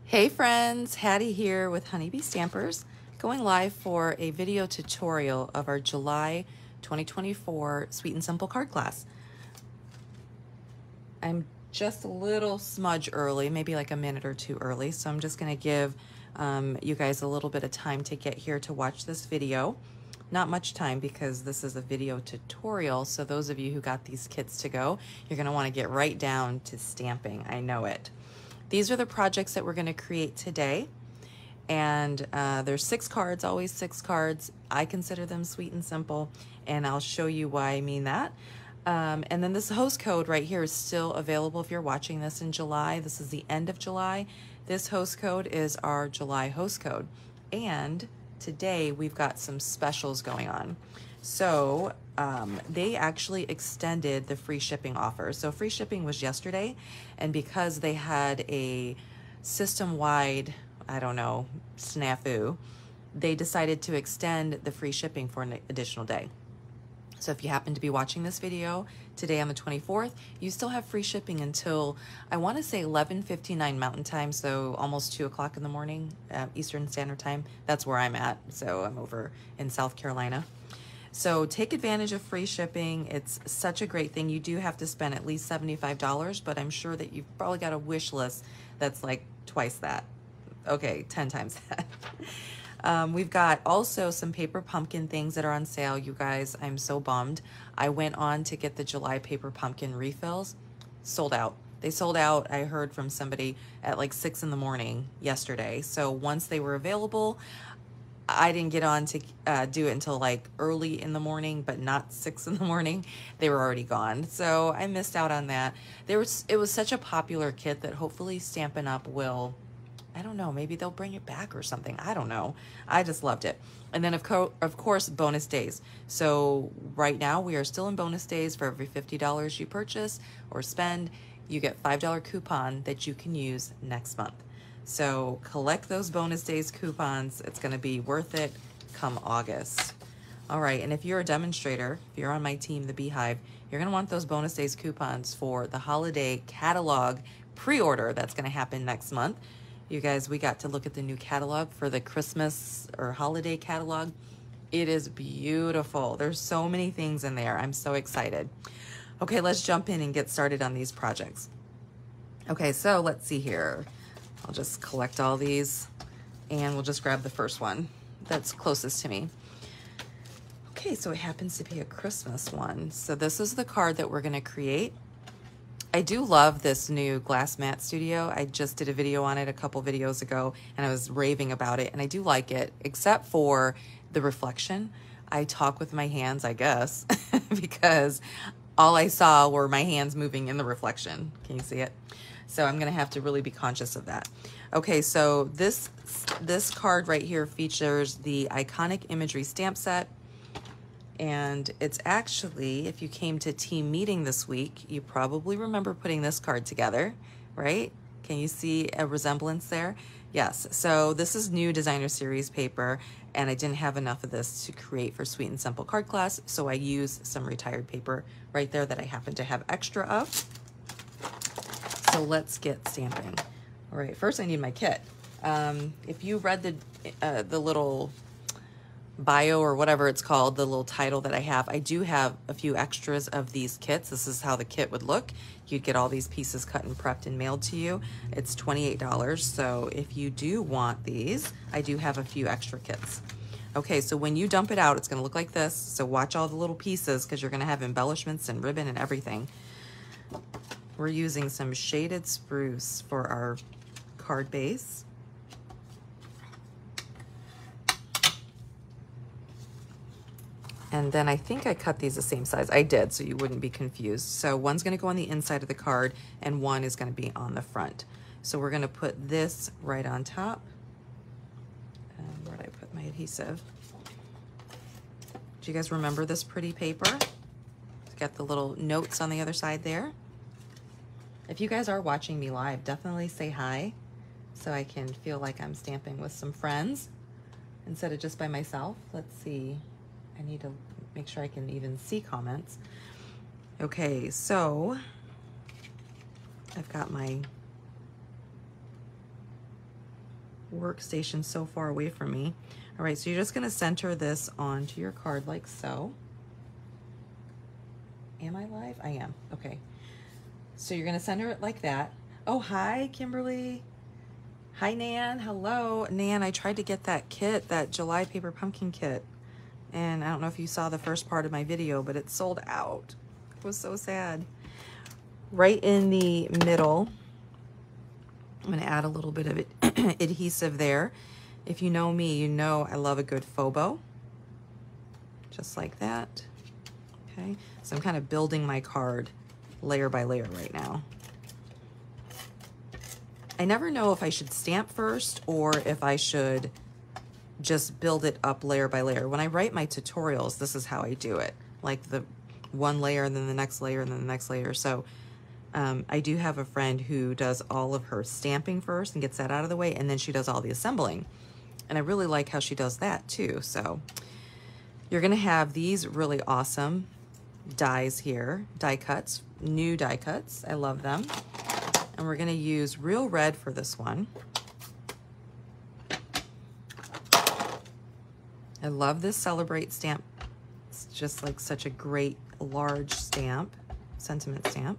Hey friends, Hattie here with Honeybee Stampers, going live for a video tutorial of our July 2024 Sweet and Simple card class. I'm just a little smudge early, maybe like a minute or two early, so I'm just going to give you guys a little bit of time to get here to watch this video. Not much time because this is a video tutorial, so those of you who got these kits to go, you're going to want to get right down to stamping. I know it. These are the projects that we're going to create today, and there's 6 cards, always 6 cards. I consider them sweet and simple, and I'll show you why I mean that. And then this host code right here is still available if you're watching this in July. This is the end of July. This host code is our July host code, and today we've got some specials going on. So they actually extended the free shipping offer. So free shipping was yesterday, and because they had a system-wide, I don't know, snafu, they decided to extend the free shipping for an additional day. So if you happen to be watching this video today on the 24th, you still have free shipping until, I want to say 11:59 Mountain Time, so almost 2 o'clock in the morning, Eastern Standard Time. That's where I'm at, so I'm over in South Carolina. So take advantage of free shipping. It's such a great thing. You do have to spend at least $75, but I'm sure that you've probably got a wish list that's like twice that. Okay, 10 times that. We've got also some paper pumpkin things that are on sale, you guys. I'm so bummed. I went on to get the July paper pumpkin refills. Sold out. They sold out, I heard from somebody, at like 6 in the morning yesterday. So once they were available, I didn't get on to do it until like early in the morning, but not 6 in the morning. They were already gone. So I missed out on that. It was such a popular kit that hopefully Stampin' Up! Will, I don't know, maybe they'll bring it back or something. I don't know. I just loved it. And then of course, bonus days. So right now we are still in bonus days. For every $50 you purchase or spend, you get $5 coupon that you can use next month. So collect those bonus days coupons. It's going to be worth it come August. All right, and if you're a demonstrator, if you're on my team, the Beehive, you're going to want those bonus days coupons for the holiday catalog pre-order that's going to happen next month. You guys, we got to look at the new catalog for the Christmas or holiday catalog. It is beautiful. There's so many things in there. I'm so excited. Okay, let's jump in and get started on these projects. Okay, so let's see here. I'll just collect all these and we'll just grab the first one that's closest to me. Okay, so it happens to be a Christmas one. So this is the card that we're going to create. I do love this new glass mat studio. I just did a video on it a couple videos ago and I was raving about it, and I do like it, except for the reflection. I talk with my hands, I guess, because all I saw were my hands moving in the reflection. Can you see it? So I'm going to have to really be conscious of that. Okay, so this card right here features the iconic Imagery stamp set. And it's actually, if you came to team meeting this week, you probably remember putting this card together, right? Can you see a resemblance there? Yes, so this is new designer series paper, and I didn't have enough of this to create for Sweet and Simple card class, so I used some retired paper right there that I happen to have extra of. So let's get stamping. All right, first I need my kit. If you read the little bio or whatever it's called, the little title that I have, I do have a few extras of these kits. This is how the kit would look. You'd get all these pieces cut and prepped and mailed to you. It's $28. So if you do want these, I do have a few extra kits. Okay, so when you dump it out, it's going to look like this. So watch all the little pieces because you're going to have embellishments and ribbon and everything. We're using some shaded spruce for our card base. And then I think I cut these the same size. I did, so you wouldn't be confused. So one's going to go on the inside of the card and one is going to be on the front. So we're going to put this right on top. And where did I put my adhesive? Do you guys remember this pretty paper? It's got the little notes on the other side there. If you guys are watching me live, definitely say hi so I can feel like I'm stamping with some friends instead of just by myself. Let's see. I need to make sure I can even see comments. Okay, so I've got my workstation so far away from me. All right, so you're just gonna center this onto your card like so. Am I live? I am, okay. So you're gonna center it like that. Oh, hi, Kimberly. Hi, Nan, hello. Nan, I tried to get that kit, that July paper pumpkin kit. And I don't know if you saw the first part of my video, but it sold out. It was so sad. Right in the middle, I'm gonna add a little bit of adhesive there. If you know me, you know I love a good faux bow. Just like that. Okay, so I'm kind of building my card layer by layer right now. I never know if I should stamp first or if I should just build it up layer by layer. When I write my tutorials, this is how I do it. Like the one layer and then the next layer and then the next layer. So I do have a friend who does all of her stamping first and gets that out of the way, and then she does all the assembling. And I really like how she does that too. So you're gonna have these really awesome dies here, die cuts, new die cuts. I love them. And we're gonna use Real Red for this one. I love this Celebrate stamp. It's just like such a great large stamp, sentiment stamp.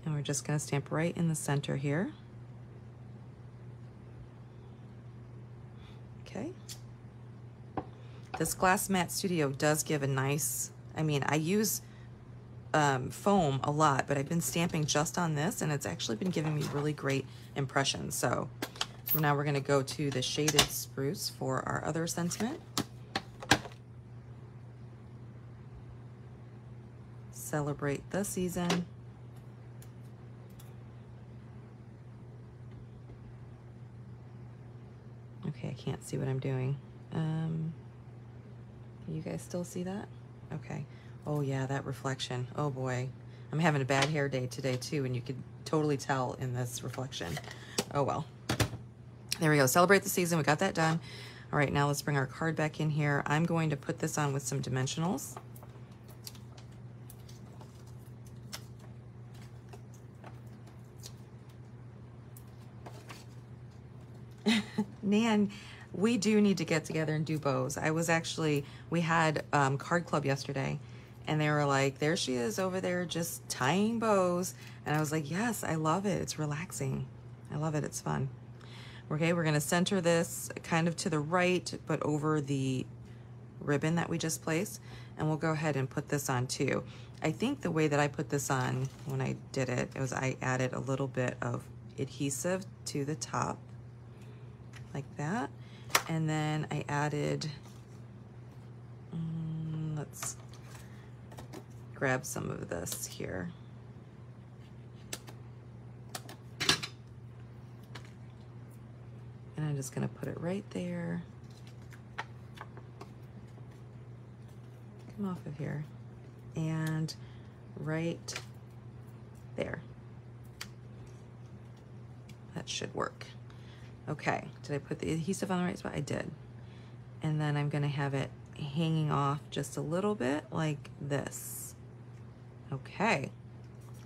And we're just gonna stamp right in the center here. Okay. This Glass Mat Studio does give a nice, I mean, I use foam a lot, but I've been stamping just on this and it's actually been giving me really great impressions. So now we're gonna go to the Shaded Spruce for our other sentiment. Celebrate the season. Okay, I can't see what I'm doing. Can you guys still see that? Okay. Oh yeah, that reflection. Oh boy. I'm having a bad hair day today too, and you could totally tell in this reflection. Oh well. There we go. Celebrate the season. We got that done. All right, now let's bring our card back in here. I'm going to put this on with some dimensionals. Nan, we do need to get together and do bows. We had card club yesterday, and they were like, there she is over there just tying bows. And I was like, yes, I love it. It's relaxing. I love it. It's fun. Okay, we're gonna center this kind of to the right, but over the ribbon that we just placed. And we'll go ahead and put this on too. I think the way that I put this on when I did it, was I added a little bit of adhesive to the top, like that. And then I added, let's grab some of this here. And I'm just gonna put it right there. Come off of here. And right there. That should work. Okay, did I put the adhesive on the right spot? I did. And then I'm gonna have it hanging off just a little bit like this. Okay,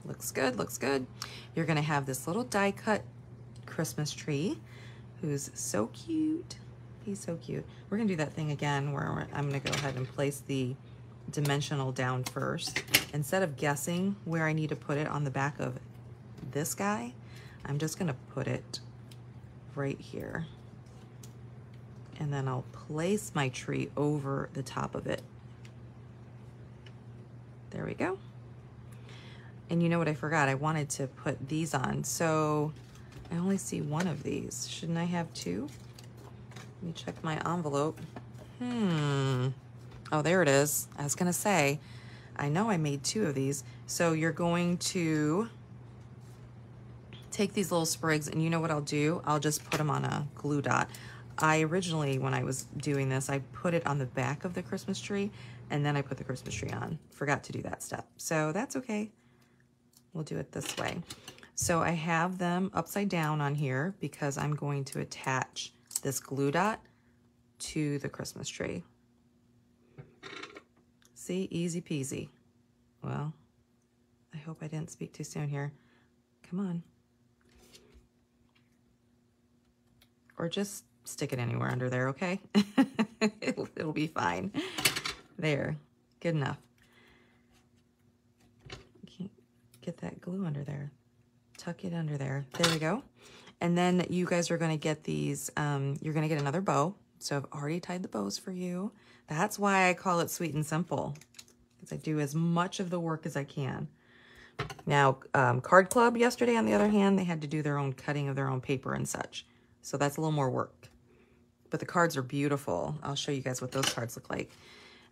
looks good, looks good. You're gonna have this little die cut Christmas tree who's so cute. He's so cute. We're gonna do that thing again where I'm gonna go ahead and place the dimensional down first. Instead of guessing where I need to put it on the back of this guy, I'm just gonna put it right here. And then I'll place my tree over the top of it. There we go. And you know what I forgot? I wanted to put these on. So I only see one of these. Shouldn't I have two? Let me check my envelope. Oh, there it is. I was gonna say, I know I made two of these. So you're going to take these little sprigs, and you know what I'll do? I'll just put them on a glue dot. I originally, when I was doing this, I put it on the back of the Christmas tree, and then I put the Christmas tree on. Forgot to do that step. So that's okay. We'll do it this way. So I have them upside down on here because I'm going to attach this glue dot to the Christmas tree. See, easy peasy. Well, I hope I didn't speak too soon here. Come on. or just stick it anywhere under there, okay? It'll be fine. There, good enough. Get that glue under there. Tuck it under there. There we go. And then you guys are going to get these, you're going to get another bow. So I've already tied the bows for you. That's why I call it Sweet and Simple, because I do as much of the work as I can. Now, Card Club yesterday, on the other hand, they had to do their own cutting of their own paper and such. So that's a little more work. But the cards are beautiful. I'll show you guys what those cards look like.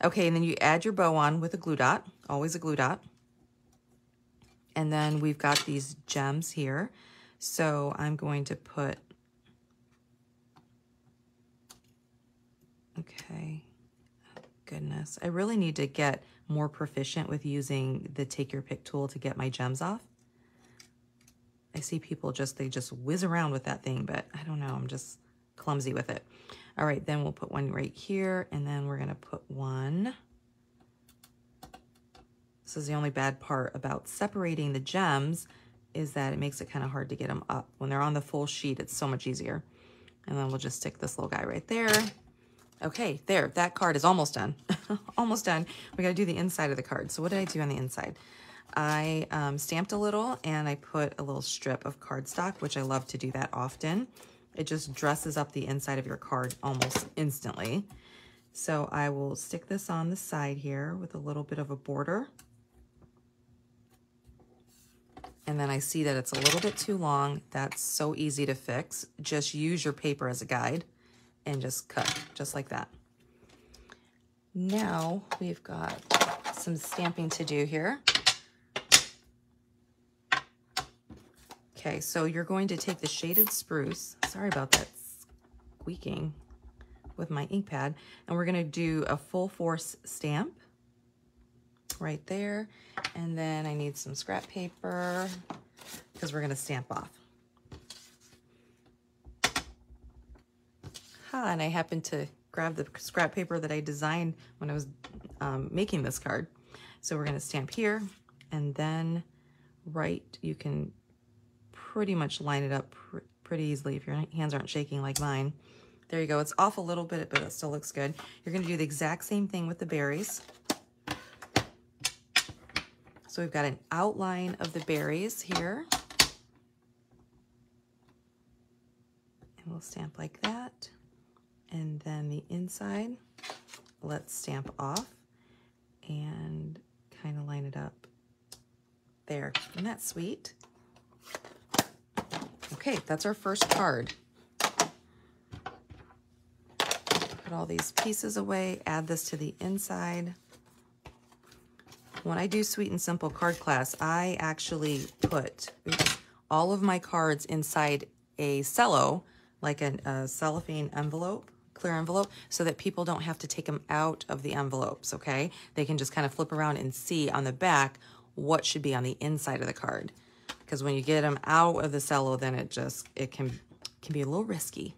Okay, and then you add your bow on with a glue dot, always a glue dot. And then we've got these gems here. So I'm going to put, okay, oh, goodness. I really need to get more proficient with using the Take Your Pick tool to get my gems off. I see people they just whiz around with that thing, but I don't know, I'm just clumsy with it. All right, then we'll put one right here, and then we're gonna put one. This is the only bad part about separating the gems, is that it makes it kind of hard to get them up. When they're on the full sheet, it's so much easier. And then we'll just stick this little guy right there. Okay, there, that card is almost done. Almost done. We gotta do the inside of the card. So what did I do on the inside? I stamped a little, and I put a little strip of cardstock, which I love to do that often. It just dresses up the inside of your card almost instantly. So I will stick this on the side here with a little bit of a border. And then I see that it's a little bit too long. That's so easy to fix. Just use your paper as a guide and just cut, just like that. Now we've got some stamping to do here. Okay, so you're going to take the shaded spruce. Sorry about that squeaking with my ink pad. And we're gonna do a full force stamp right there. And then I need some scrap paper because we're gonna stamp off. And I happened to grab the scrap paper that I designed when I was making this card. So we're gonna stamp here, and then you can pretty much line it up pretty easily if your hands aren't shaking like mine. There you go. It's off a little bit, but it still looks good. You're gonna do the exact same thing with the berries. So we've got an outline of the berries here. And we'll stamp like that. And then the inside, let's stamp off and kind of line it up there. Isn't that sweet? Okay, that's our first card. Put all these pieces away, add this to the inside. When I do Sweet and Simple card class, I actually put all of my cards inside a cello, like a cellophane envelope, clear envelope, so that people don't have to take them out of the envelopes, okay? They can just kind of flip around and see on the back what should be on the inside of the card. Because when you get them out of the cello, then it can be a little risky.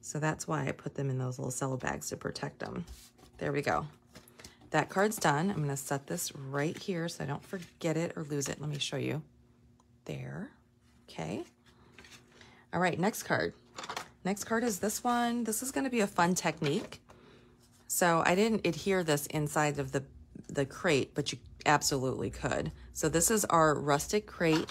So that's why I put them in those little cello bags to protect them. There we go. That card's done. I'm gonna set this right here so I don't forget it or lose it. Let me show you. There, okay. All right, next card. Next card is this one. This is gonna be a fun technique. So I didn't adhere this inside of the crate, but you absolutely could. So this is our Rustic Crate.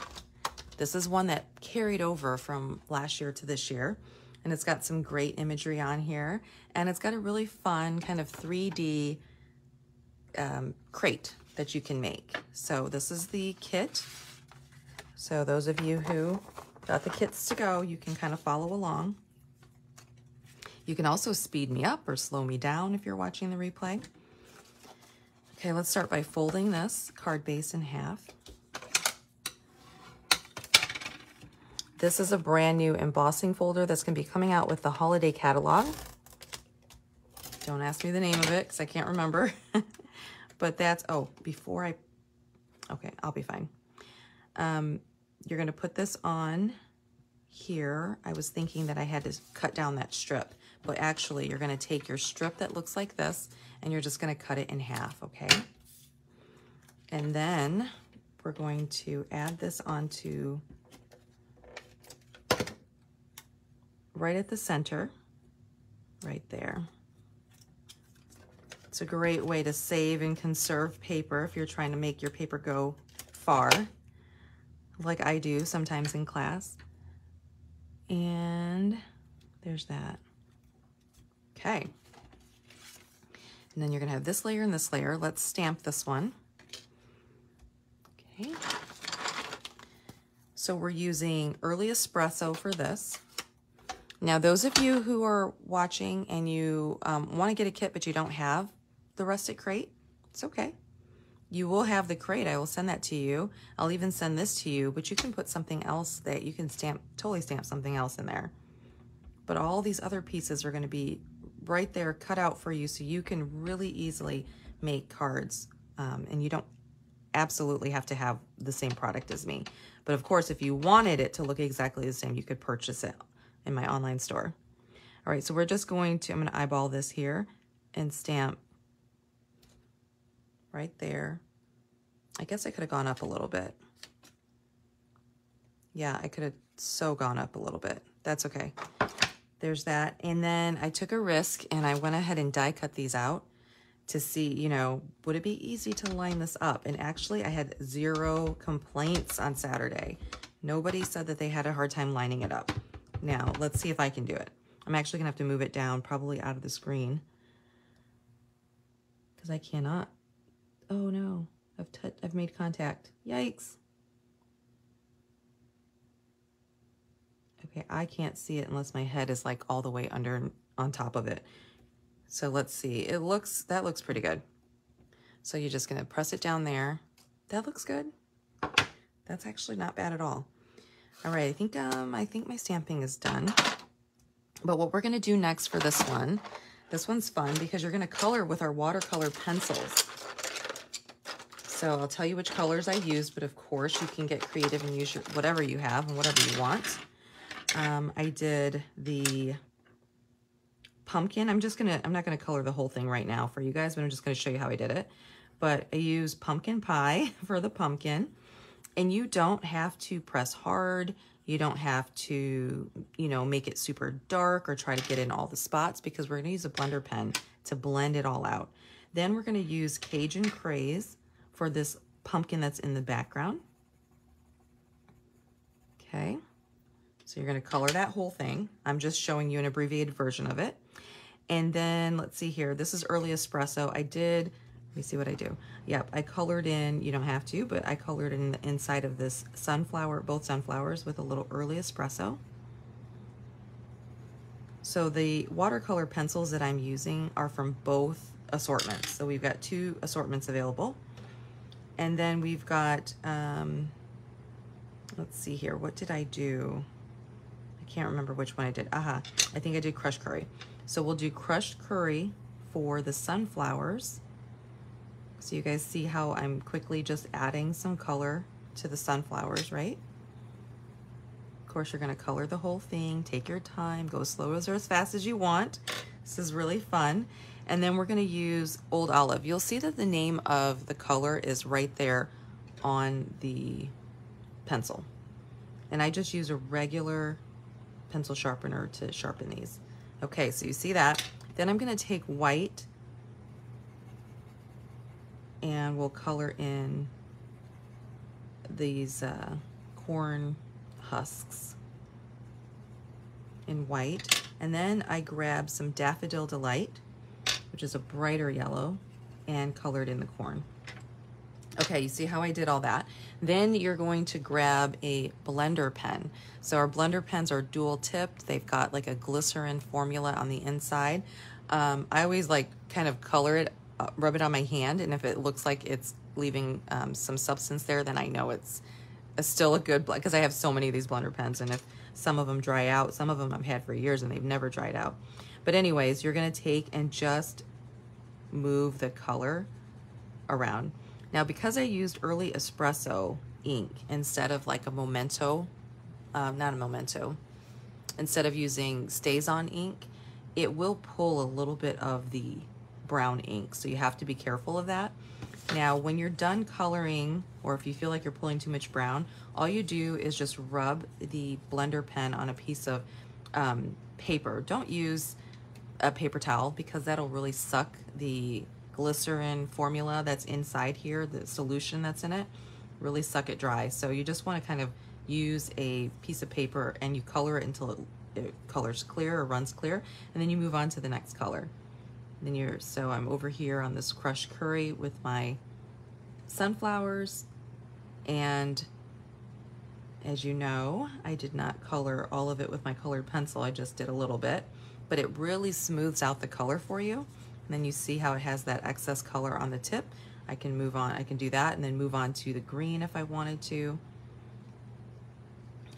This is one that carried over from last year to this year. And it's got some great imagery on here. And it's got a really fun kind of 3D crate that you can make. So this is the kit. So those of you who got the kits to go, you can kind of follow along. You can also speed me up or slow me down if you're watching the replay. Okay, let's start by folding this card base in half. This is a brand new embossing folder that's going to be coming out with the holiday catalog. Don't ask me the name of it because I can't remember. But that's, oh, okay, I'll be fine. You're going to put this on here. I was thinking that I had to cut down that strip, but actually you're going to take your strip that looks like this and you're just going to cut it in half, okay? And then we're going to add this onto right at the center, right there. It's a great way to save and conserve paper if you're trying to make your paper go far, like I do sometimes in class. And there's that. Okay. And then you're gonna have this layer and this layer. Let's stamp this one. Okay. So we're using Early Espresso for this. Now, those of you who are watching and you want to get a kit but you don't have the Rustic Crate, it's okay. You will have the crate. I will send that to you. I'll even send this to you, but you can put something else that you can stamp, totally stamp something else in there. But all these other pieces are going to be right there cut out for you so you can really easily make cards. And you don't absolutely have to have the same product as me. But of course, if you wanted it to look exactly the same, you could purchase it in my online store. All right, so we're just going to, I'm going to eyeball this here and stamp right there. I guess I could have gone up a little bit. Yeah, I could have so gone up a little bit. That's okay. There's that. And then I took a risk and I went ahead and die cut these out to see, you know, would it be easy to line this up? And actually I had 0 complaints on Saturday. Nobody said that they had a hard time lining it up. Now, let's see if I can do it. I'm actually gonna have to move it down, probably out of the screen, because I cannot. Oh no, I've made contact. Yikes. Okay, I can't see it unless my head is like all the way under on top of it. So let's see. That looks pretty good. So you're just gonna press it down there. That looks good. That's actually not bad at all. All right, I think my stamping is done. But what we're gonna do next for this one's fun because you're gonna color with our watercolor pencils. So I'll tell you which colors I used, but of course you can get creative and use whatever you have and whatever you want. I did the pumpkin. I'm not gonna color the whole thing right now for you guys, but I'm just gonna show you how I did it. But I used pumpkin pie for the pumpkin, and you don't have to press hard. You don't have to, you know, make it super dark or try to get in all the spots because we're gonna use a blender pen to blend it all out. Then we're gonna use Cajun Craze for this pumpkin that's in the background. Okay, so you're gonna color that whole thing. I'm just showing you an abbreviated version of it. And then let's see here, this is Early Espresso. Let me see what I do. Yep, I colored in, you don't have to, but I colored in the inside of this sunflower, both sunflowers with a little Early Espresso. So the watercolor pencils that I'm using are from both assortments. So we've got 2 assortments available. And then we've got, let's see here, what did I do? I can't remember which one I did. I think I did crushed curry. So we'll do crushed curry for the sunflowers. So you guys see how I'm quickly just adding some color to the sunflowers, right? Of course, you're gonna color the whole thing, take your time, go slow or as fast as you want. This is really fun. And then we're gonna use Old Olive. You'll see that the name of the color is right there on the pencil. And I just use a regular pencil sharpener to sharpen these. Okay, so you see that. Then I'm gonna take white and we'll color in these corn husks in white. And then I grab some Daffodil Delight, which is a brighter yellow, and colored in the corn. Okay, you see how I did all that? Then you're going to grab a blender pen. So our blender pens are dual tipped. They've got like a glycerin formula on the inside. I always like kind of color it, rub it on my hand, and if it looks like it's leaving some substance there, then I know it's still a good blend, because I have so many of these blender pens, and if some of them dry out, some of them I've had for years and they've never dried out. But anyways, you're gonna take and just move the color around. Now, because I used Early Espresso ink instead of like a Memento, not a Memento, instead of using Stays-On ink, it will pull a little bit of the brown ink. So you have to be careful of that. Now, when you're done coloring, or if you feel like you're pulling too much brown, all you do is just rub the blender pen on a piece of paper. Don't use a paper towel because that'll really suck the glycerin formula that's inside here, the solution that's in it, really suck it dry. So you just want to kind of use a piece of paper and you color it until it colors clear or runs clear, and then you move on to the next color. And then so I'm over here on this crushed curry with my sunflowers, and as you know, I did not color all of it with my colored pencil, I just did a little bit, but it really smooths out the color for you. And then you see how it has that excess color on the tip. I can move on, I can do that and then move on to the green if I wanted to.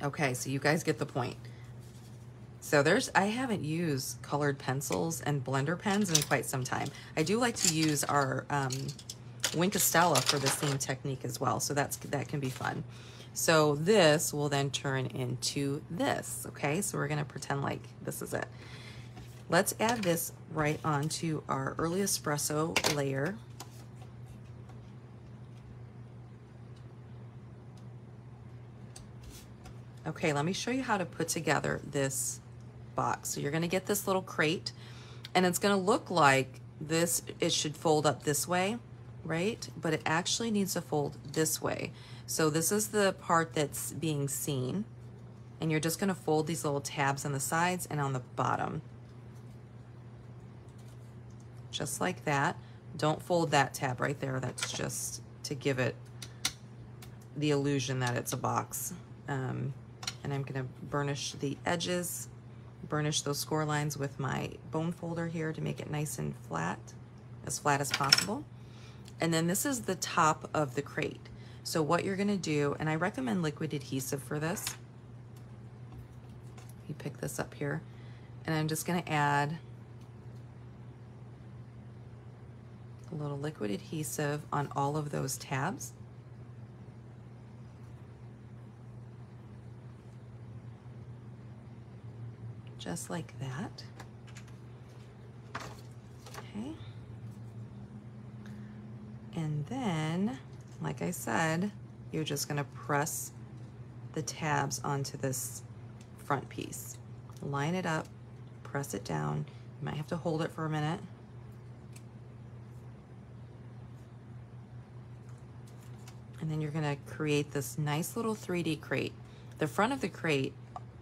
Okay, so you guys get the point. So I haven't used colored pencils and blender pens in quite some time. I do like to use our Wink Estella for the same technique as well, so that can be fun. So this will then turn into this, okay? So we're gonna pretend like this is it. Let's add this right onto our early espresso layer. Okay, let me show you how to put together this box. So you're gonna get this little crate, and it's gonna look like this, it should fold up this way, right? But it actually needs to fold this way. So this is the part that's being seen, and you're just gonna fold these little tabs on the sides and on the bottom. Just like that. Don't fold that tab right there. That's just to give it the illusion that it's a box. And I'm gonna burnish the edges, burnish those score lines with my bone folder here to make it nice and flat as possible. And then this is the top of the crate. So what you're gonna do, and I recommend liquid adhesive for this. You pick this up here, and I'm just gonna add a little liquid adhesive on all of those tabs. Just like that. Okay. And then, like I said, you're just gonna press the tabs onto this front piece. Line it up, press it down. You might have to hold it for a minute. And then you're gonna create this nice little 3D crate. The front of the crate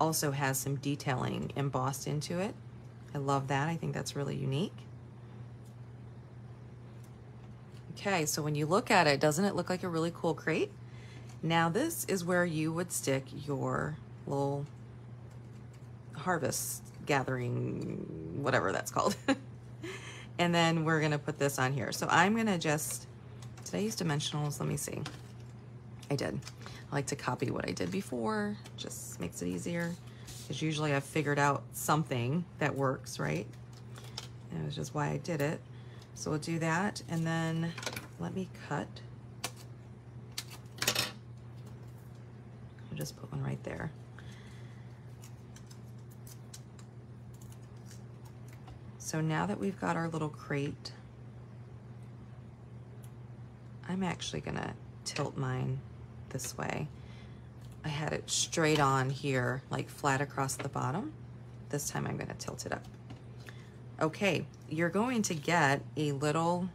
also has some detailing embossed into it. I love that, I think that's really unique. Okay, so when you look at it, doesn't it look like a really cool crate? Now this is where you would stick your little harvest gathering, whatever that's called. And then we're gonna put this on here. So I'm gonna did I use dimensionals? Let me see. I did. I like to copy what I did before, just makes it easier, because usually I've figured out something that works, right? And it was just why I did it. So we'll do that, and then let me cut. I'll just put one right there. So now that we've got our little crate, I'm actually gonna tilt mine this way. I had it straight on here, like flat across the bottom. This time I'm gonna tilt it up. Okay, you're going to get a little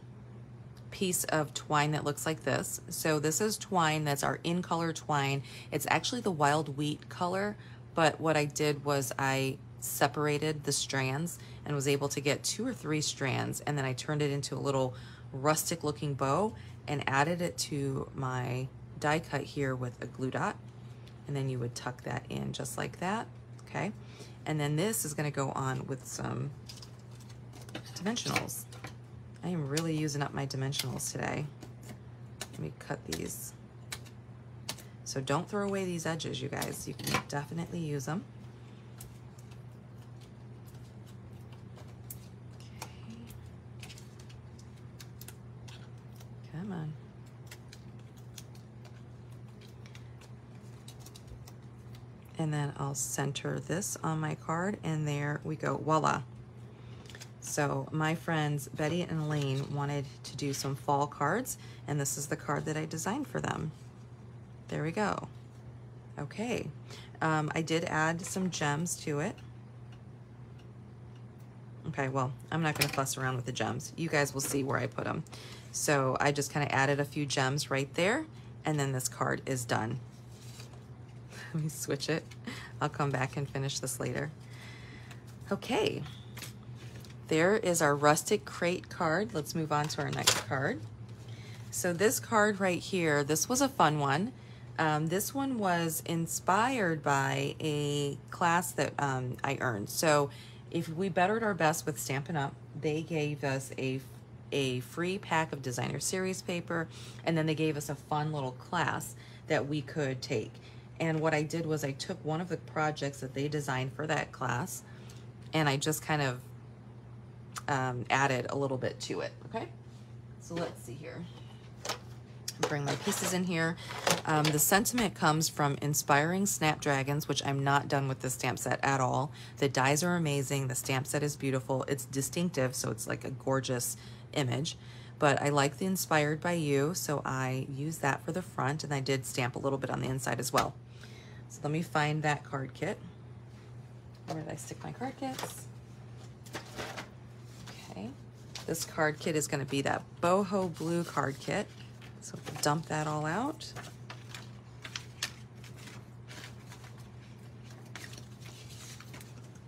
piece of twine that looks like this. So this is twine, that's our in color twine. It's actually the wild wheat color, but what I did was I separated the strands and was able to get 2 or 3 strands, and then I turned it into a little rustic looking bow and added it to my die cut here with a glue dot. And then you would tuck that in just like that, okay? And then this is gonna go on with some dimensionals. I am really using up my dimensionals today. Let me cut these. So don't throw away these edges, you guys. You can definitely use them. Okay. Come on. And then I'll center this on my card, and there we go, voila. So my friends Betty and Elaine wanted to do some fall cards, and this is the card that I designed for them. There we go. Okay, I did add some gems to it. Okay, well, I'm not gonna fuss around with the gems. You guys will see where I put them. So I just kind of added a few gems right there, and then this card is done. Let me switch it. I'll come back and finish this later. Okay, there is our Rustic Crate card. Let's move on to our next card. So this card right here, this was a fun one. This one was inspired by a class that I earned. So if we bettered our best with Stampin' Up, they gave us a free pack of designer series paper, and then they gave us a fun little class that we could take. And what I did was I took one of the projects that they designed for that class, and I just kind of added a little bit to it, okay? So let's see here. Bring my pieces in here. The sentiment comes from Inspiring Snapdragons, which I'm not done with this stamp set at all. The dies are amazing. The stamp set is beautiful. It's distinctive, so it's like a gorgeous image. But I like the Inspired by You, so I used that for the front, and I did stamp a little bit on the inside as well. So let me find that card kit. Where did I stick my card kits? Okay. This card kit is going to be that boho blue card kit. So we'll dump that all out.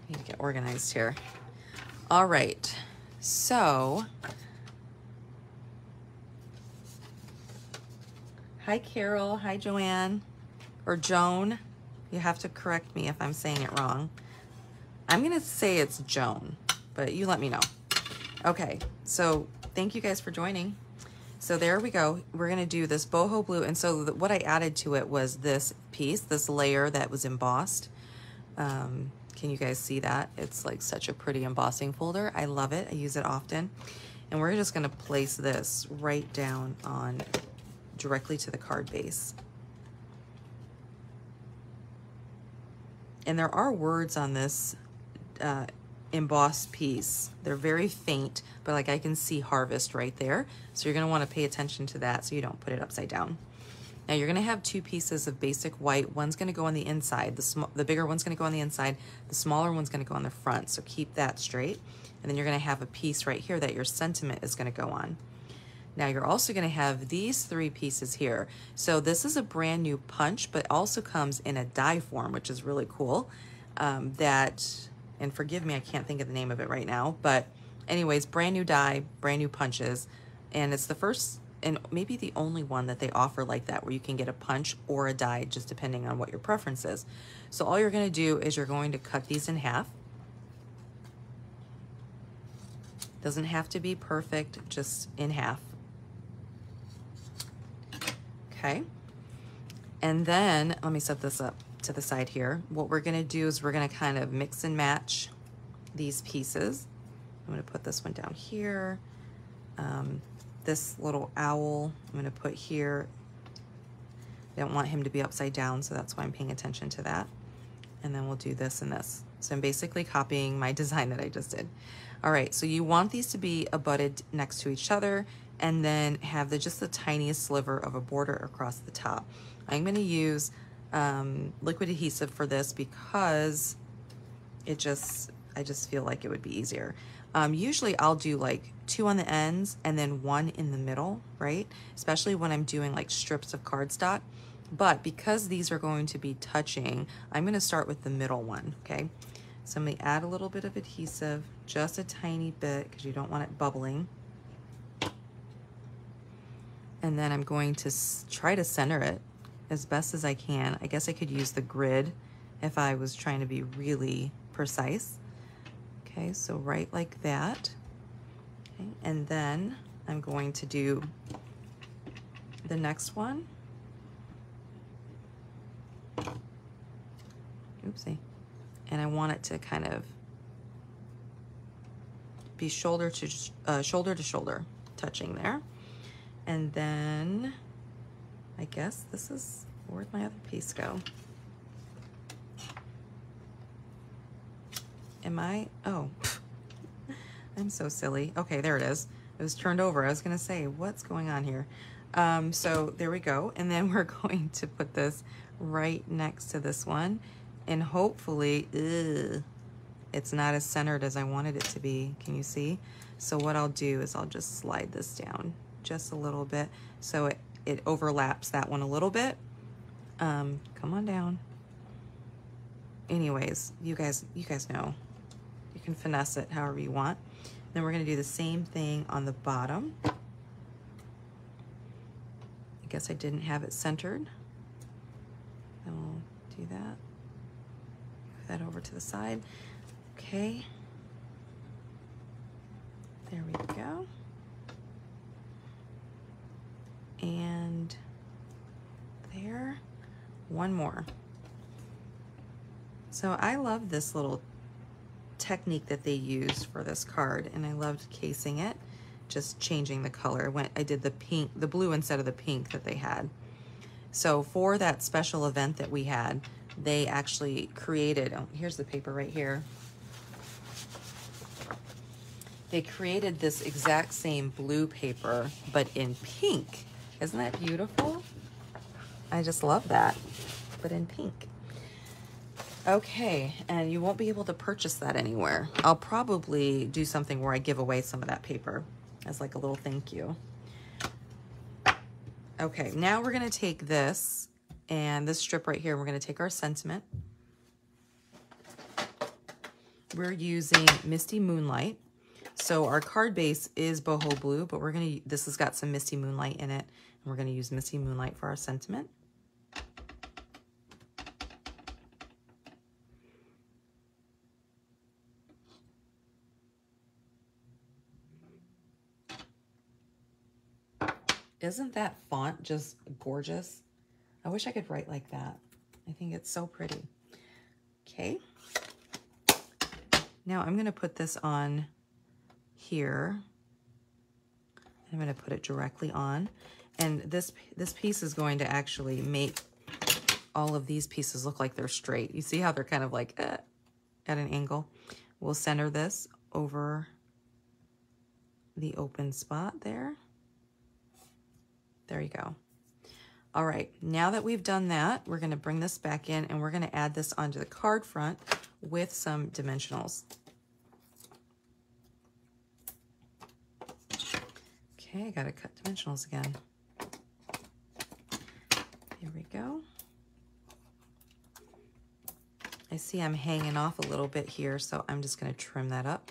Need to get organized here. All right, so hi Carol, hi Joanne, or Joan. You have to correct me if I'm saying it wrong. I'm gonna say it's Joan, but you let me know. Okay, so thank you guys for joining. So there we go. We're gonna do this boho blue, and so what I added to it was this piece, this layer that was embossed. Can you guys see that? It's like such a pretty embossing folder. I love it. I use it often. And we're just gonna place this right down on directly to the card base. And there are words on this embossed piece. They're very faint, but like I can see harvest right there. So you're gonna wanna pay attention to that so you don't put it upside down. Now you're gonna have two pieces of basic white. One's gonna go on the inside. The bigger one's gonna go on the inside. The smaller one's gonna go on the front. So keep that straight. And then you're gonna have a piece right here that your sentiment is gonna go on. Now you're also gonna have these three pieces here. So this is a brand new punch, but also comes in a die form, which is really cool. And forgive me, I can't think of the name of it right now, but anyways, brand new die, brand new punches. And it's the first and maybe the only one that they offer like that, where you can get a punch or a die, just depending on what your preference is. So all you're gonna do is you're going to cut these in half. Doesn't have to be perfect, just in half. Okay. And then, let me set this up to the side here. What we're gonna do is we're gonna kind of mix and match these pieces. I'm gonna put this one down here. This little owl I'm gonna put here. I don't want him to be upside down, so that's why I'm paying attention to that. And then we'll do this and this. So I'm basically copying my design that I just did. All right, so you want these to be abutted next to each other, and then have just the tiniest sliver of a border across the top. I'm gonna use liquid adhesive for this because I just feel like it would be easier. Usually I'll do like 2 on the ends and then 1 in the middle, right? Especially when I'm doing like strips of cardstock. But because these are going to be touching, I'm gonna start with the middle one, okay? So I'm gonna add a little bit of adhesive, just a tiny bit, because you don't want it bubbling. And then I'm going to try to center it as best as I can. I guess I could use the grid if I was trying to be really precise. Okay, so right like that. Okay, and then I'm going to do the next one. Oopsie. And I want it to kind of be shoulder to shoulder touching there. And then I guess this is, where'd my other piece go? Oh, I'm so silly. Okay, there it is. It was turned over. I was gonna say, what's going on here? So there we go. And then we're going to put this right next to this one. And hopefully, it's not as centered as I wanted it to be. Can you see? So what I'll do is I'll just slide this down just a little bit so it overlaps that one a little bit. Come on down. Anyways, you guys know. You can finesse it however you want. Then we're gonna do the same thing on the bottom. I guess I didn't have it centered. Then we'll do that. Move that over to the side. Okay. There we go. And there. One more. So I love this little technique that they used for this card, and I loved casing it, just changing the color. I did the blue instead of the pink that they had. So for that special event that we had, they actually created, oh, here's the paper right here. They created this exact same blue paper, but in pink. Isn't that beautiful? I just love that, but in pink. Okay, and you won't be able to purchase that anywhere. I'll probably do something where I give away some of that paper as like a little thank you. Okay, now we're gonna take this and this strip right here, we're gonna take our sentiment. We're using Misty Moonlight. So our card base is boho blue, but this has got some Misty Moonlight in it, and we're gonna use Misty Moonlight for our sentiment. Isn't that font just gorgeous? I wish I could write like that. I think it's so pretty. Okay. Now I'm gonna put this on here. I'm gonna put it directly on. And this piece is going to actually make all of these pieces look like they're straight. You see how they're kind of like at an angle? We'll center this over the open spot there. There you go. All right, now that we've done that, we're gonna bring this back in and we're gonna add this onto the card front with some dimensionals. Okay, I gotta cut dimensionals again. Here we go. I see I'm hanging off a little bit here, so I'm just gonna trim that up.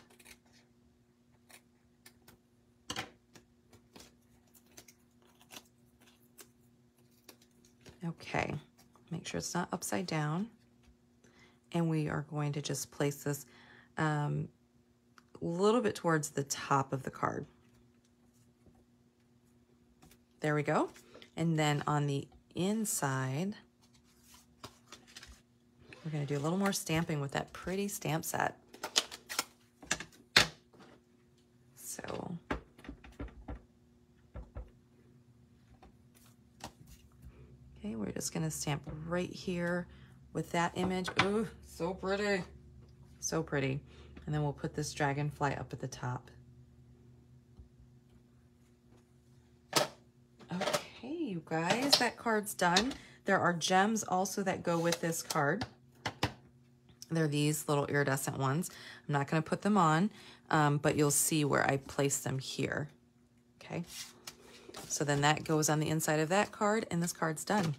Okay, make sure it's not upside down. And we are going to just place this a little bit towards the top of the card. There we go. And then on the inside, we're gonna do a little more stamping with that pretty stamp set. So, okay, we're just gonna stamp right here with that image. Ooh, so pretty. So pretty. And then we'll put this dragonfly up at the top. Okay, you guys, that card's done. There are gems also that go with this card. They're these little iridescent ones. I'm not gonna put them on, but you'll see where I place them here, okay? So then that goes on the inside of that card, and this card's done.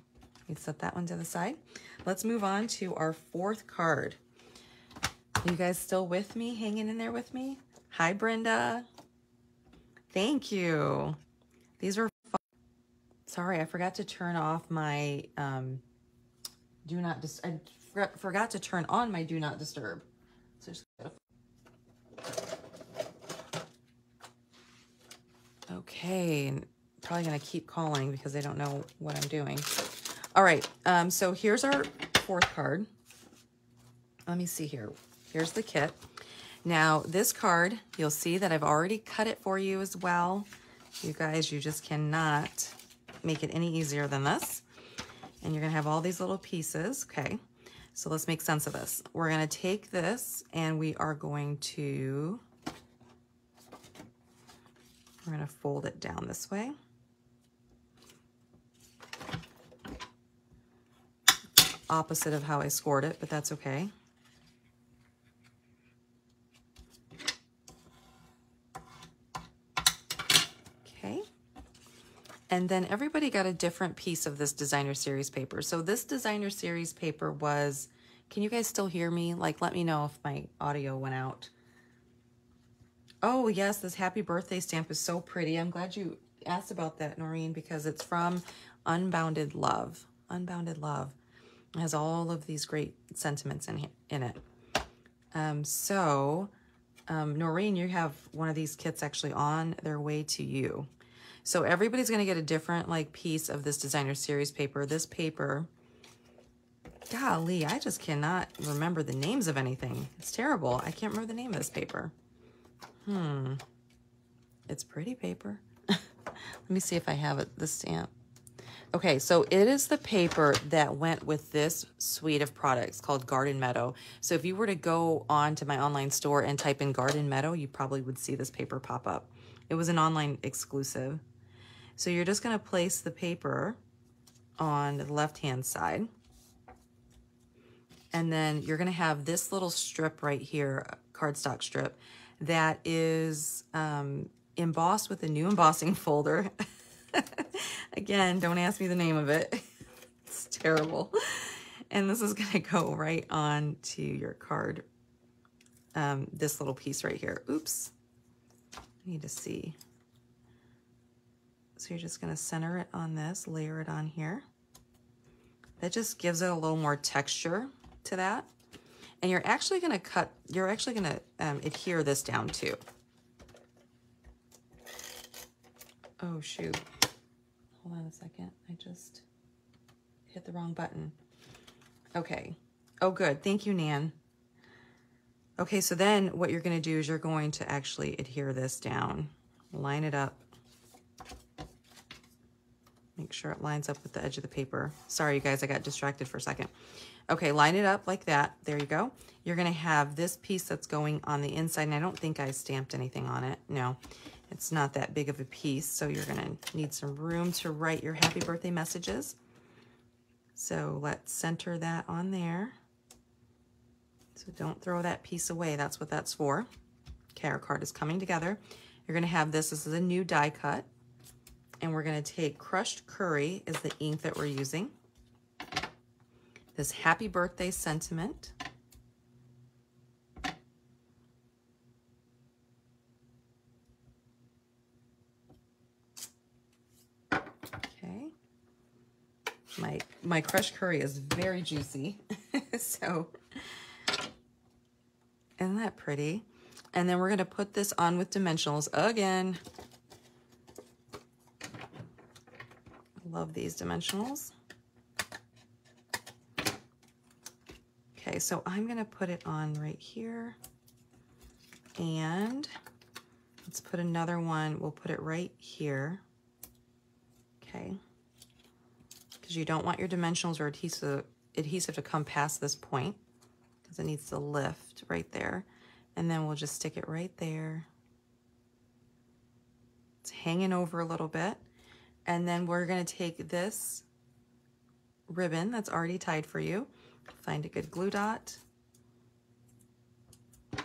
We set that one to the side. Let's move on to our fourth card. You guys still with me, hanging in there with me? Hi, Brenda. Thank you. These were fun. Sorry, I forgot to turn off my I forgot to turn on my do not disturb. So just okay, probably gonna keep calling because they don't know what I'm doing. All right, so here's our fourth card. Let me see here. Here's the kit. Now this card, you'll see that I've already cut it for you as well. You guys, you just cannot make it any easier than this. And you're gonna have all these little pieces, okay? So let's make sense of this. We're gonna take this and we're gonna fold it down this way. Opposite of how I scored it, but that's okay. And then everybody got a different piece of this designer series paper. So this designer series paper was, can you guys still hear me? Like, let me know if my audio went out. Oh yes, this happy birthday stamp is so pretty. I'm glad you asked about that, Noreen, because it's from Unbounded Love. Unbounded Love. It has all of these great sentiments in it. Noreen, you have one of these kits actually on their way to you. So everybody's going to get a different like piece of this designer series paper. This paper, golly, I just cannot remember the names of anything. It's terrible. I can't remember the name of this paper. It's pretty paper. Let me see if I have it, the stamp. Okay, so it is the paper that went with this suite of products called Garden Meadow. So if you were to go on to my online store and type in Garden Meadow, you probably would see this paper pop up. It was an online exclusive. So you're just going to place the paper on the left-hand side. And then you're going to have this little strip right here, cardstock strip, that is embossed with a new embossing folder. Again, don't ask me the name of it. It's terrible. And this is going to go right on to your card. This little piece right here. Oops. I need to see. So you're just going to center it on this, layer it on here. That just gives it a little more texture to that. And you're actually going to adhere this down too. Oh, shoot. Hold on a second. I just hit the wrong button. Okay. Oh, good. Thank you, Nan. Okay, so then what you're going to do is you're going to actually adhere this down. Line it up. Make sure it lines up with the edge of the paper. Sorry, you guys, I got distracted for a second. Okay, line it up like that. There you go. You're going to have this piece that's going on the inside, and I don't think I stamped anything on it. No, it's not that big of a piece, so you're going to need some room to write your happy birthday messages. So let's center that on there. So don't throw that piece away. That's what that's for. Okay, our card is coming together. You're going to have this. This is a new die cut. And we're going to take Crushed Curry is the ink that we're using. This happy birthday sentiment. Okay. My crushed curry is very juicy. So, isn't that pretty? And then we're going to put this on with dimensionals again. Love these dimensionals. Okay, so I'm going to put it on right here. And let's put another one. We'll put it right here. Okay. Because you don't want your dimensionals or adhesive to come past this point, because it needs to lift right there. And then we'll just stick it right there. It's hanging over a little bit. And then we're going to take this ribbon that's already tied for you. Find a good glue dot. I'm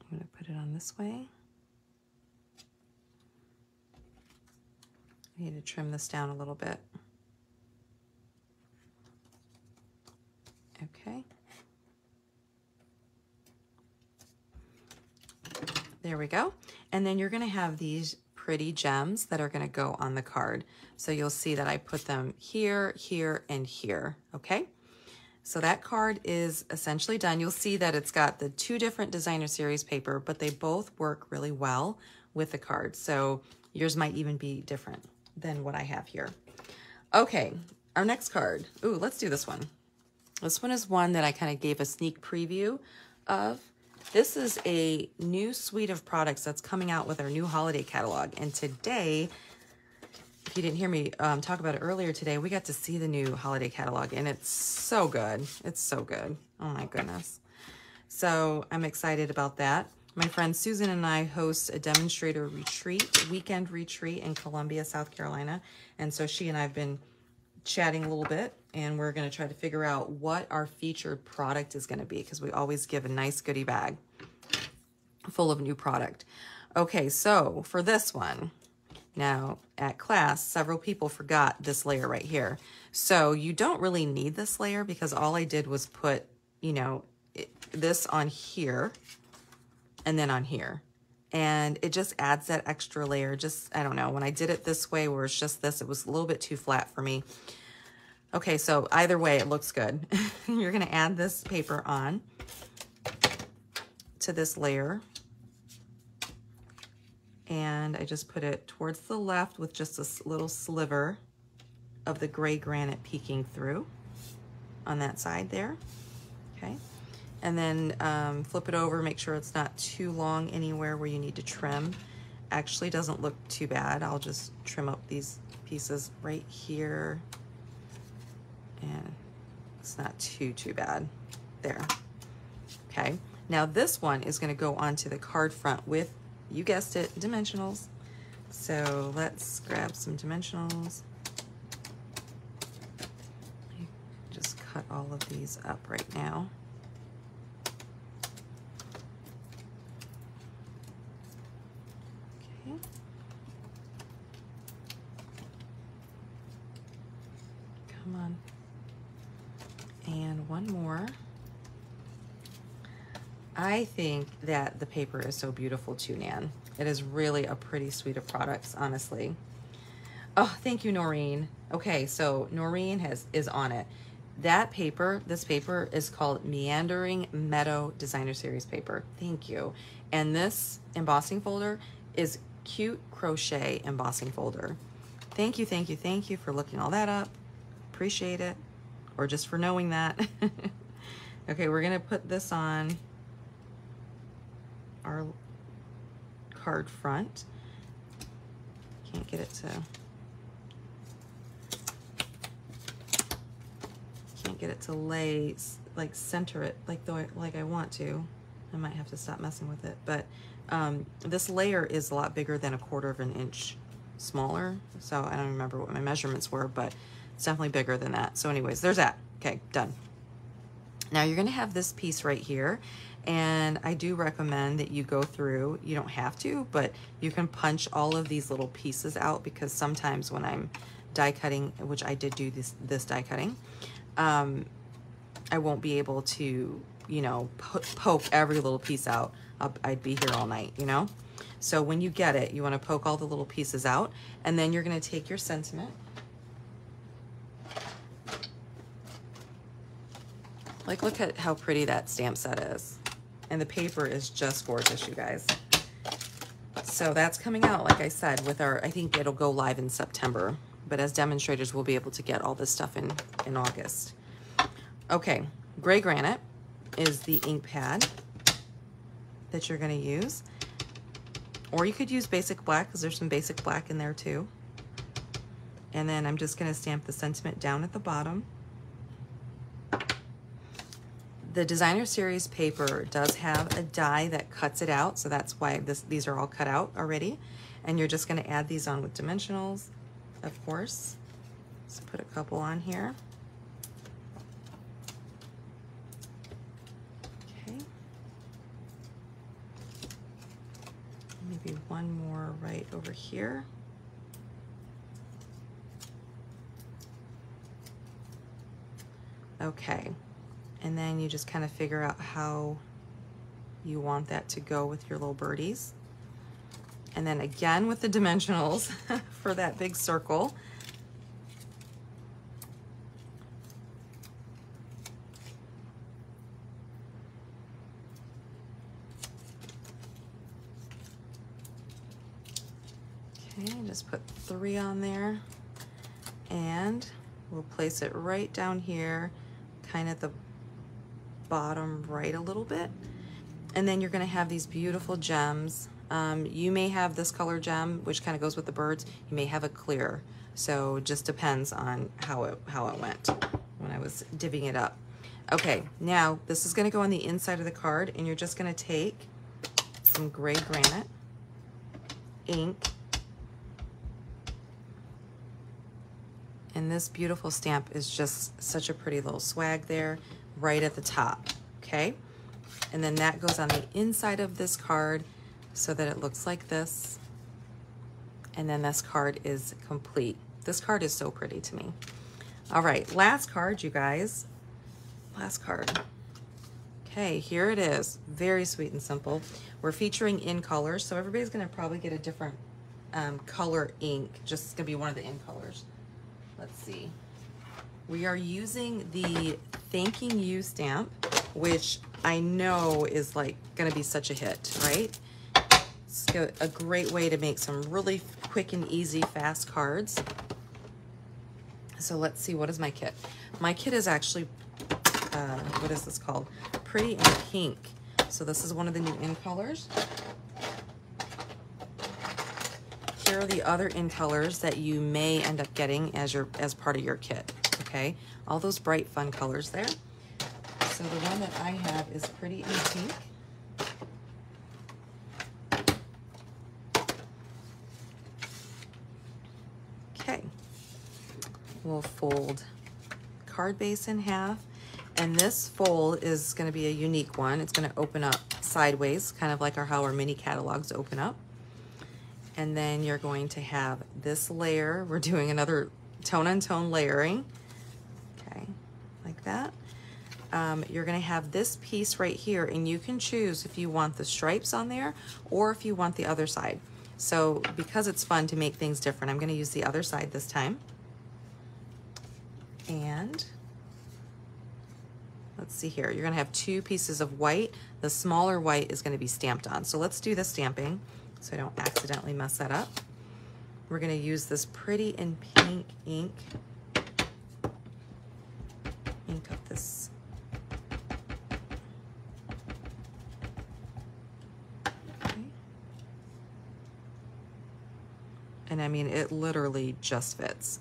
going to put it on this way. I need to trim this down a little bit. Okay. There we go. And then you're going to have these pretty gems that are going to go on the card. So you'll see that I put them here, here, and here. Okay. So that card is essentially done. You'll see that it's got the two different designer series paper, but they both work really well with the card. So yours might even be different than what I have here. Okay. Our next card. Ooh, let's do this one. This one is one that I kind of gave a sneak preview of. This is a new suite of products that's coming out with our new holiday catalog. And today, if you didn't hear me talk about it earlier today, we got to see the new holiday catalog, and it's so good. It's so good. Oh my goodness. So I'm excited about that. My friend Susan and I host a demonstrator retreat, weekend retreat in Columbia, South Carolina. And so she and I have been chatting a little bit, and we're going to try to figure out what our featured product is going to be, because we always give a nice goodie bag full of new product. Okay, so for this one, now at class, several people forgot this layer right here. So you don't really need this layer because all I did was put, you know, this on here and then on here. And it just adds that extra layer. Just, I don't know, when I did it this way where it's just this, it was a little bit too flat for me. Okay, so either way, it looks good. You're gonna add this paper on to this layer. And I just put it towards the left with just a little sliver of the gray granite peeking through on that side there, okay? And then flip it over, make sure it's not too long anywhere where you need to trim. Actually doesn't look too bad. I'll just trim up these pieces right here. And it's not too bad. There, okay? Now this one is gonna go onto the card front with, you guessed it, dimensionals. So let's grab some dimensionals. Just cut all of these up right now. Okay. Come on. And one more. I think that the paper is so beautiful too, Nan. It is really a pretty suite of products, honestly. Oh, thank you, Noreen. Okay, so Noreen is on it. That paper, this paper is called Meandering Meadow Designer Series paper. Thank you. And this embossing folder is Cute Crochet Embossing Folder. Thank you, thank you, thank you for looking all that up. Appreciate it. Or just for knowing that. Okay, we're gonna put this on our card front. Can't get it to lay, like center it like I want to. I might have to stop messing with it, but this layer is a lot bigger than 1/4 of an inch smaller. So I don't remember what my measurements were, but it's definitely bigger than that. So anyways, there's that. Okay, done. Now you're gonna have this piece right here, and I do recommend that you go through, you don't have to, but you can punch all of these little pieces out, because sometimes when I'm die cutting, which I did do this die cutting, I won't be able to, you know, poke every little piece out. I'd be here all night, you know? So when you get it, you wanna poke all the little pieces out, and then you're gonna take your sentiment. Like, look at how pretty that stamp set is. And the paper is just gorgeous, you guys. So that's coming out, like I said, with our, I think it'll go live in September, but as demonstrators, we'll be able to get all this stuff in August. Okay, gray granite is the ink pad that you're gonna use. Or you could use basic black, because there's some basic black in there too. And then I'm just gonna stamp the sentiment down at the bottom. The Designer Series paper does have a die that cuts it out, so that's why these are all cut out already. And you're just gonna add these on with dimensionals, of course. Let's put a couple on here. Okay. Maybe one more right over here. Okay. And then you just kind of figure out how you want that to go with your little birdies. And then again with the dimensionals for that big circle. Okay, just put 3 on there. And we'll place it right down here, kind of the bottom right a little bit. And then you're gonna have these beautiful gems. You may have this color gem, which kind of goes with the birds. You may have a clear. So it just depends on how it went when I was divvying it up. Okay, now this is gonna go on the inside of the card, and you're just gonna take some gray granite ink, and this beautiful stamp is just such a pretty little swag there right at the top, okay? And then that goes on the inside of this card so that it looks like this. And then this card is complete. This card is so pretty to me. All right, last card, you guys. Last card. Okay, here it is. Very sweet and simple. We're featuring in colors, so everybody's gonna probably get a different color ink. Just gonna be one of the in colors. Let's see. We are using the Thanking You stamp, which I know is like gonna be such a hit, right? It's a great way to make some really quick and easy, fast cards. So let's see, what is my kit? My kit is actually, what is this called? Pretty in Pink. So this is one of the new in colors. Here are the other in colors that you may end up getting as part of your kit, okay? All those bright, fun colors there. So the one that I have is Pretty in Pink. Okay. We'll fold card base in half, and this fold is going to be a unique one. It's going to open up sideways, kind of like how our mini catalogs open up. And then you're going to have this layer. We're doing another tone-on-tone layering. Okay, like that. You're going to have this piece right here, and you can choose if you want the stripes on there or if you want the other side. So because it's fun to make things different, I'm going to use the other side this time. And let's see here. You're going to have two pieces of white. The smaller white is going to be stamped on. So let's do the stamping so I don't accidentally mess that up. We're going to use this Pretty in Pink ink. Ink up this. Okay. And I mean, it literally just fits.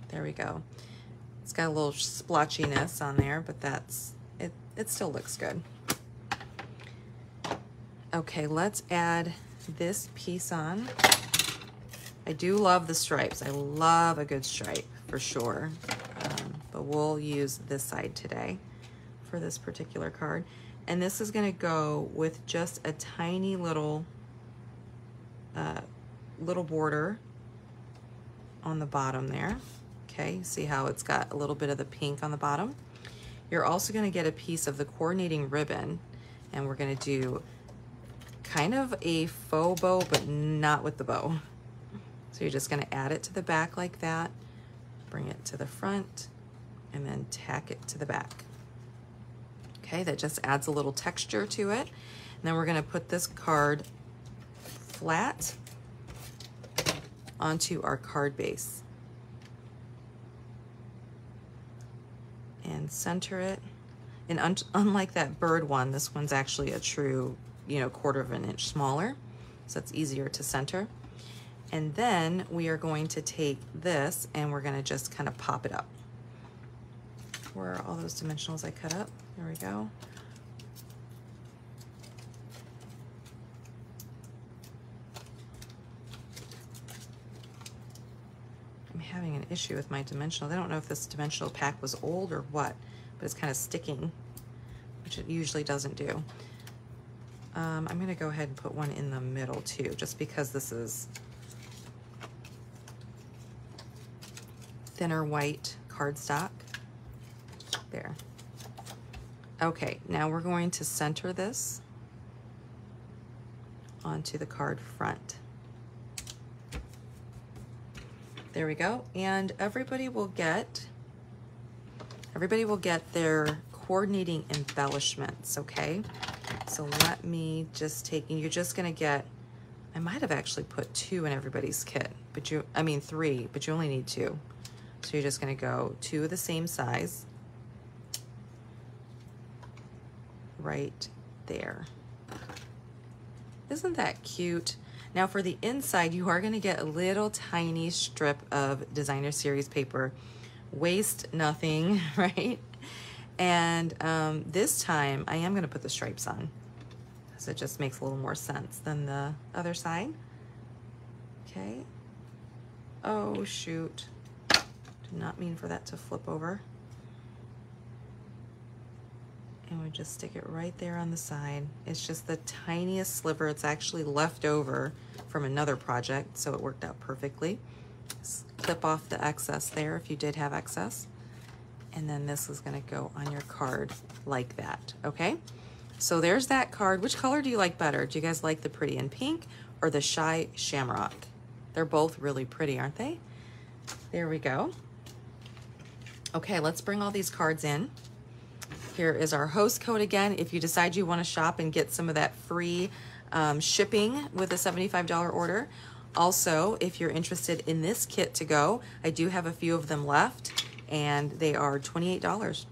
There we go. It's got a little splotchiness on there, but that's it. It still looks good. Okay, let's add this piece on. I do love the stripes. I love a good stripe for sure, but we'll use this side today for this particular card. And this is going to go with just a tiny little border on the bottom there. Okay, see how it's got a little bit of the pink on the bottom? You're also going to get a piece of the coordinating ribbon, and we're going to do kind of a faux bow, but not with the bow. So you're just going to add it to the back like that, bring it to the front, and then tack it to the back. Okay, that just adds a little texture to it. And then we're going to put this card flat onto our card base. And center it. And unlike that bird one, this one's actually a true, 1/4 of an inch smaller, so it's easier to center. And then we are going to take this and we're going to just kind of pop it up. Where are all those dimensionals I cut up? There we go. Having an issue with my dimensional. I don't know if this dimensional pack was old or what, but it's kind of sticking, which it usually doesn't do. I'm going to go ahead and put one in the middle too, just because this is thinner white cardstock. There. Okay, now we're going to center this onto the card front. There we go, and everybody will get their coordinating embellishments, okay? So let me just take, and you're just gonna get, I might have actually put 2 in everybody's kit, but 3, but you only need 2. So you're just gonna go 2 of the same size, right there. Isn't that cute? Now for the inside, you are gonna get a little tiny strip of designer series paper. Waste nothing, right? And this time I am gonna put the stripes on, so it just makes a little more sense than the other side. Okay. Oh shoot, did Did not mean for that to flip over. And we just stick it right there on the side. It's just the tiniest sliver. It's actually left over from another project, so it worked out perfectly. Just clip off the excess there if you did have excess. And then this is gonna go on your card like that, okay? So there's that card. Which color do you like better? Do you guys like the Pretty in Pink or the Shy Shamrock? They're both really pretty, aren't they? There we go. Okay, let's bring all these cards in. Here is our host code again. If you decide you want to shop and get some of that free shipping with a $75 order. Also, if you're interested in this kit to go, I do have a few of them left and they are $28.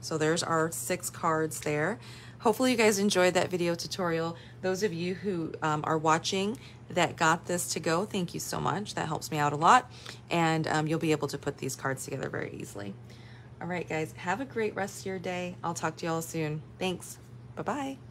So there's our 6 cards there. Hopefully you guys enjoyed that video tutorial. Those of you who are watching that got this to go, thank you so much. That helps me out a lot. And you'll be able to put these cards together very easily. All right, guys, have a great rest of your day. I'll talk to you all soon. Thanks. Bye-bye.